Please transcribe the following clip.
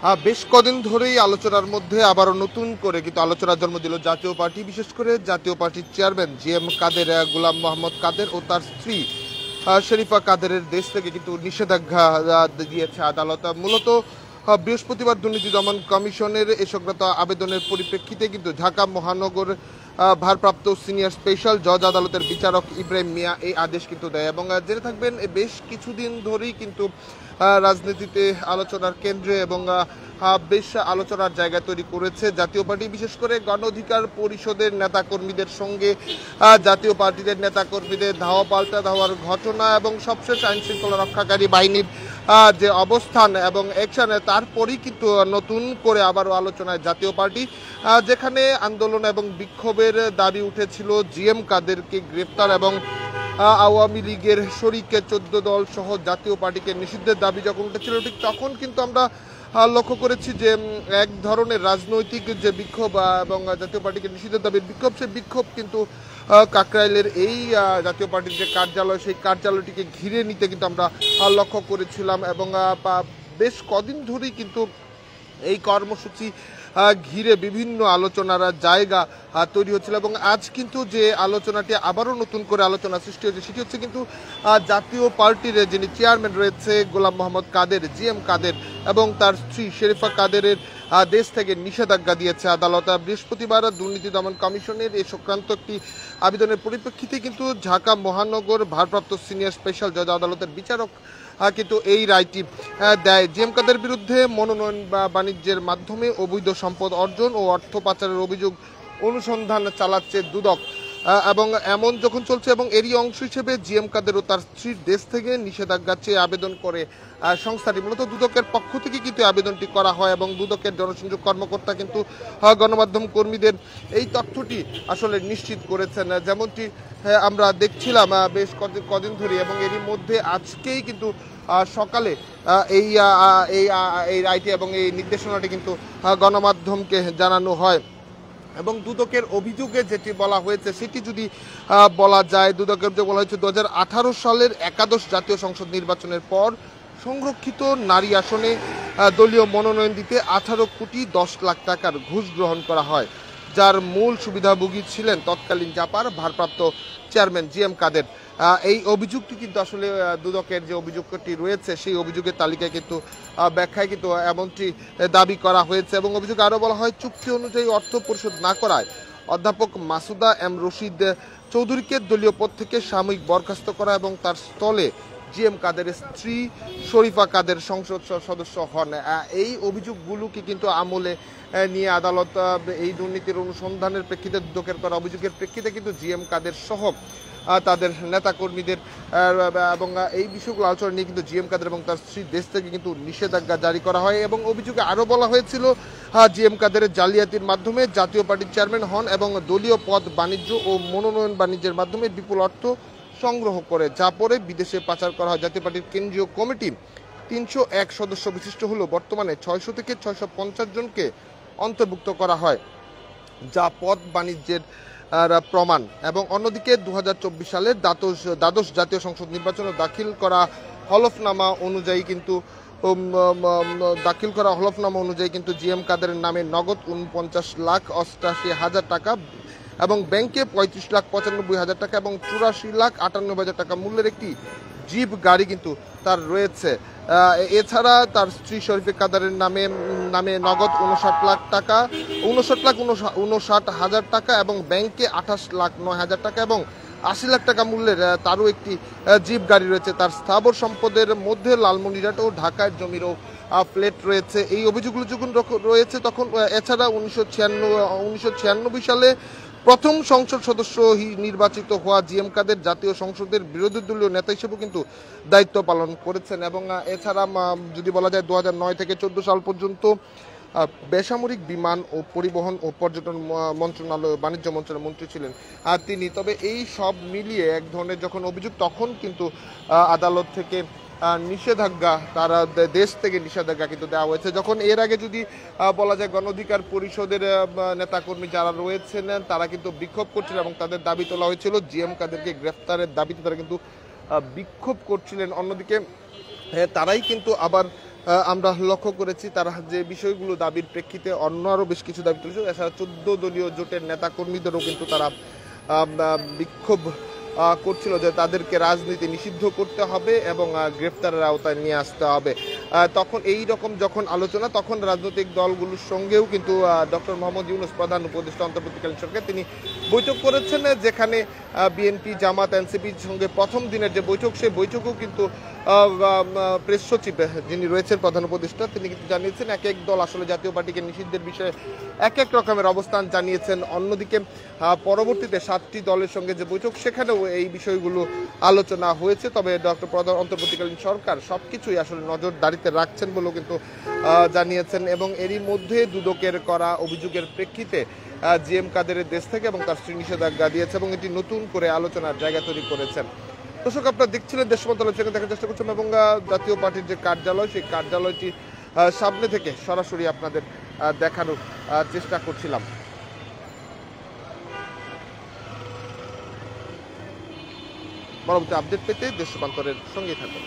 বেশ কদিন ধরেই আলোচনার মধ্যে আবারও নতুন করে কিন্তু আলোচনার জন্ম দিল জাতীয় পার্টি, বিশেষ করে জাতীয় পার্টির চেয়ারম্যান জিএম কাদের, গোলাম মোহাম্মদ কাদের ও তার স্ত্রী শরীফা কাদেরের দেশ থেকে কিন্তু নিষেধাজ্ঞা দিয়েছে আদালত। মূলত বৃহস্পতিবার দুর্নীতি দমন কমিশনের এ সংক্রান্ত আবেদনের পরিপ্রেক্ষিতে কিন্তু ঢাকা মহানগর ভারপ্রাপ্ত সিনিয়র স্পেশাল জজ আদালতের বিচারক ইব্রাহিম মিয়া এই আদেশ কিন্তু দেয়। এবং জেনে থাকবেন বেশ কিছুদিন ধরেই কিন্তু রাজনীতিতে আলোচনার কেন্দ্রে এবং বেশ আলোচনার জায়গা তৈরি করেছে জাতীয় পার্টি, বিশেষ করে গণ অধিকার পরিষদের নেতাকর্মীদের সঙ্গে জাতীয় পার্টিদের নেতাকর্মীদের ধাওয়া পাল্টা ধাওয়ার ঘটনা এবং সবশেষ আইন শৃঙ্খলা রক্ষাকারী বাহিনীর যে অবস্থান এবং অ্যাকশনে, তারপরেই কিন্তু নতুন করে আবারও আলোচনায় জাতীয় পার্টি, যেখানে আন্দোলন এবং বিক্ষোভের দাবি উঠেছিল জিএম কাদেরকে গ্রেফতার এবং আওয়ামী লীগের শরিকে 14 দল সহ জাতীয় পার্টিকে নিষিদ্ধের দাবি যখন উঠেছিল, ঠিক তখন কিন্তু আমরা লক্ষ্য করেছি যে এক ধরনের রাজনৈতিক যে বিক্ষোভ এবং জাতীয় পার্টিকে নিষিদ্ধের দাবির বিক্ষোভ, সেই বিক্ষোভ কিন্তু কাকরাইলের এই জাতীয় পার্টির যে কার্যালয়, সেই কার্যালয়টিকে ঘিরে নিতে কিন্তু আমরা লক্ষ্য করেছিলাম। এবং বেশ কদিন ধরেই কিন্তু এই কর্মসূচি ঘিরে বিভিন্ন আলোচনার জায়গা তৈরি হচ্ছিল। এবং আজ কিন্তু যে আলোচনাটি আবারও নতুন করে আলোচনা সৃষ্টি হয়েছে, সেটি হচ্ছে কিন্তু জাতীয় পার্টির যিনি চেয়ারম্যান রয়েছে গোলাম মোহাম্মদ কাদের, জিএম কাদের এবং তার স্ত্রী শরীফা কাদেরের দেশ থেকে নিষেধাজ্ঞা দিয়েছে আদালত। বৃহস্পতিবার দুর্নীতি দমন কমিশনের এই সংক্রান্ত একটি আবেদনের পরিপ্রেক্ষিতে কিন্তু ঢাকা মহানগর ভারপ্রাপ্ত সিনিয়র স্পেশাল জজ আদালতের বিচারক কিন্তু এই রায়টি দেয়। জিএম কাদের বিরুদ্ধে মনোনয়ন বা বাণিজ্যের মাধ্যমে অবৈধ সম্পদ অর্জন ও অর্থ পাচারের অভিযোগ অনুসন্ধান চালাচ্ছে দুদক এবং এমন যখন চলছে, এবং এরই অংশ হিসেবে জিএম কাদের ও তার স্ত্রীর দেশ থেকে নিষেধাজ্ঞা চেয়ে আবেদন করে সংস্থাটি। মূলত দুদকের পক্ষ থেকে কিন্তু আবেদনটি করা হয় এবং দুদকের জনসংযোগ কর্মকর্তা কিন্তু গণমাধ্যম কর্মীদের এই তথ্যটি আসলে নিশ্চিত করেছেন, যেমনটি আমরা দেখছিলাম বেশ কদিন ধরে। এবং এরই মধ্যে আজকেই কিন্তু সকালে এই রায়টি এবং এই নির্দেশনাটি কিন্তু গণমাধ্যমকে জানানো হয়। এবং দুদকের অভিযোগে যেটি বলা হয়েছে সেটি যদি বলা যায়, দুদকের যে বলা হয়েছে 2018 সালের একাদশ জাতীয় সংসদ নির্বাচনের পর সংরক্ষিত নারী আসনে দলীয় মনোনয়ন দিতে 18 কোটি 10 লাখ টাকার ঘুষ গ্রহণ করা হয়, যার মূল সুবিধাভোগী ছিলেন তৎকালীন জাপার ভারপ্রাপ্ত চেয়ারম্যান জিএম কাদের। এই অভিযোগটি কিন্তু আসলে দুদকের যে অভিযোগটি রয়েছে সেই অভিযোগের তালিকায় কিন্তু ব্যাখ্যায় কিন্তু এমনটি দাবি করা হয়েছে। এবং অভিযোগে আরও বলা হয়, চুক্তি অনুযায়ী অর্থ পরিশোধ না করায় অধ্যাপক মাসুদা এম রশিদ চৌধুরীকে দলীয় পদ থেকে সাময়িক বরখাস্ত করা এবং তার স্থলে জিএম কাদেরের স্ত্রী শরীফা কাদের সংসদ সদস্য হন। এই অভিযোগগুলোকে কিন্তু আমলে নিয়ে আদালত এই দুর্নীতির অনুসন্ধানের প্রেক্ষিতে দুদকের করা অভিযোগের প্রেক্ষিতে কিন্তু জিএম কাদের সহ তাদের নেতাকর্মীদের এবং এই বিষয়গুলো আলোচনা নিয়ে কিন্তু জিএম কাদের এবং তার স্ত্রী দেশ থেকে কিন্তু নিষেধাজ্ঞা জারি করা হয়। এবং অভিযোগে আরও বলা হয়েছিল, জিএম কাদের জালিয়াতির মাধ্যমে জাতীয় পার্টির চেয়ারম্যান হন এবং দলীয় পদ বাণিজ্য ও মনোনয়ন বাণিজ্যের মাধ্যমে বিপুল অর্থ সংগ্রহ করে, যা পরে বিদেশে পাচার করা হয়। জাতীয় পার্টির কেন্দ্রীয় কমিটি 301 সদস্য বিশিষ্ট হলেও বর্তমানে 600 থেকে 650 জনকে অন্তর্ভুক্ত করা হয়, যা পদ বাণিজ্যের প্রমাণ। এবং অন্যদিকে 2024 সালের দ্বাদশ জাতীয় সংসদ নির্বাচনে দাখিল করা হলফনামা অনুযায়ী কিন্তু জিএম কাদেরের নামে নগদ 49,88,000 টাকা এবং ব্যাংকে 35,95,000 টাকা এবং 84,98,000 টাকা মূল্যের একটি জিপ গাড়ি কিন্তু তার রয়েছে। এছাড়া তার স্ত্রী শরীফা কাদেরের নামে নগদ 59,59,000 টাকা এবং ব্যাংকে 28,09,000 টাকা এবং 80 লাখ টাকা মূল্যের তারও একটি জিপ গাড়ি রয়েছে। তার স্থাবর সম্পদের মধ্যে লালমনিরহাট ও ঢাকার জমিরও প্লেট রয়েছে। এই অভিযোগগুলো যখন রয়েছে তখন এছাড়া 1996 সালে প্রথম সংসদ সদস্য নির্বাচিত হওয়া জিএম কাদের জাতীয় সংসদের বিরোধী দলীয় নেতা হিসেবেও কিন্তু দায়িত্ব পালন করেছেন। এবং এছাড়া যদি বলা যায় 2009 থেকে 14 সাল পর্যন্ত বেসামরিক বিমান ও পরিবহন ও পর্যটন মন্ত্রণালয় বাণিজ্য মন্ত্রণালয়ের মন্ত্রী ছিলেন তিনি। তবে এই সব মিলিয়ে এক ধরনের যখন অভিযোগ, তখন কিন্তু আদালত থেকে নিষেধাজ্ঞা, তারা দেশ থেকে নিষেধাজ্ঞা কিন্তু দেওয়া হয়েছে। যখন এর আগে যদি বলা যায় গণ অধিকার পরিষদের নেতাকর্মী যারা রয়েছেন তারা কিন্তু বিক্ষোভ করছিলেন এবং তাদের দাবি তোলা হয়েছিল জিএম কাদেরকে গ্রেফতারের দাবিতে তারা কিন্তু বিক্ষোভ করছিলেন। অন্যদিকে তারাই কিন্তু আবার আমরা লক্ষ্য করেছি তারা যে বিষয়গুলো দাবির প্রেক্ষিতে অন্য আরও বেশ কিছু দাবি তুলেছে। এছাড়া 14 দলীয় জোটের নেতাকর্মীদেরও কিন্তু তারা বিক্ষোভ করছিল যে তাদেরকে রাজনীতি নিষিদ্ধ করতে হবে এবং গ্রেফতারের আওতায় নিয়ে আসতে হবে। তখন এই রকম যখন আলোচনা, তখন রাজনৈতিক দলগুলোর সঙ্গেও কিন্তু ডক্টর মোহাম্মদ ইউনূস প্রধান উপদেষ্টা অন্তর্বর্তীকালীন সরকার তিনি বৈঠক করেছেন, যেখানে বিএনপি, জামাত, এনসিপির সঙ্গে প্রথম দিনের যে বৈঠক, সেই বৈঠকেও কিন্তু প্রেস সচিব যিনি রয়েছেন প্রধান উপদেষ্টা তিনি কিন্তু জানিয়েছেন এক এক দল আসলে জাতীয় পার্টিকে নিষিদ্ধের বিষয়ে এক এক রকমের অবস্থান জানিয়েছেন। অন্যদিকে পরবর্তীতে 7টি দলের সঙ্গে যে বৈঠক, সেখানেও এই বিষয়গুলো আলোচনা হয়েছে। তবে ডক্টর প্রধান অন্তর্বর্তীকালীন সরকার সবকিছুই আসলে নজরদারিতে রাখছেন বলেও কিন্তু জানিয়েছেন। এবং এরই মধ্যে দুদকের করা অভিযোগের প্রেক্ষিতে জিএম কাদেরের দেশ থেকে এবং তার স্ত্রী নিষেধাজ্ঞা দিয়েছে এবং এটি নতুন করে আলোচনার জায়গা তৈরি করেছেন। দর্শক, আপনারা দেখছিলেন দেশমত আলোচনা দেখার চেষ্টা করছেন এবং জাতীয় পার্টির যে কার্যালয়, সেই কার্যালয়টি সামনে থেকে সরাসরি আপনাদের দেখানোর চেষ্টা করছিলাম। পরবর্তী আপডেট পেতে দেশ রূপান্তরের সঙ্গে থাকুন।